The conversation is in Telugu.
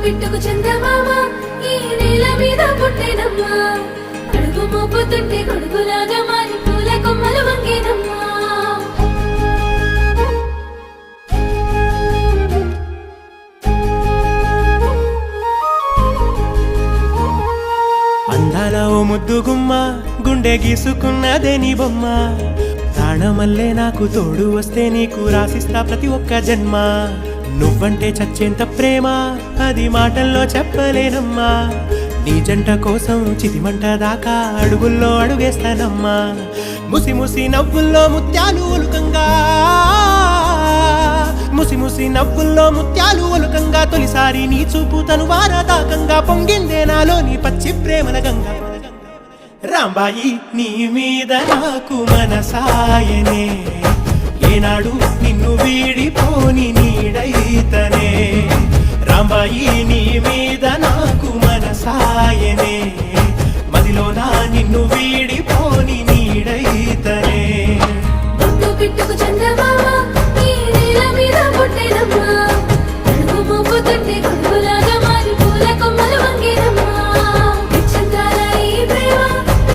బిట్టుకు చందమామ ఈ నేల మీద పుట్టేనమ్మా అడుగు మోపుతుంటే కొడుకులాగా మారి పూల కొమ్మలు వంగేనమ్మా అందాల ఓ ముద్దు గుమ్మ గుండె గీసుకున్నదే నీ బొమ్మ ప్రాణమల్లే నాకు తోడు వస్తే నీకు రాసిస్తా ప్రతి ఒక్క జన్మ నువ్వంటే చచ్చేంత ప్రేమ అది మాటల్లో చెప్పలేనమ్మా నీ జంట కోసం చితిమంట దాకా అడుగుల్లో అడుగేస్తానమ్మా ముసి ముసి నవ్వుల్లో ముత్యాలు ఒలుకంగా ముసి ముసి నవ్వుల్లో ముత్యాలు ఒలుకంగా తొలిసారి నీ చూపు తను వారదాకంగా పొంగిందే నాలో నీ పచ్చి ప్రేమల గంగా రాంబాయి నీ మీద నాకు మనసాయనే ఏనాడు నిన్ను వీడిపోని నీడైతనే రాంబాయి నీ మీద నాకు మనసాయనే మదిలో నా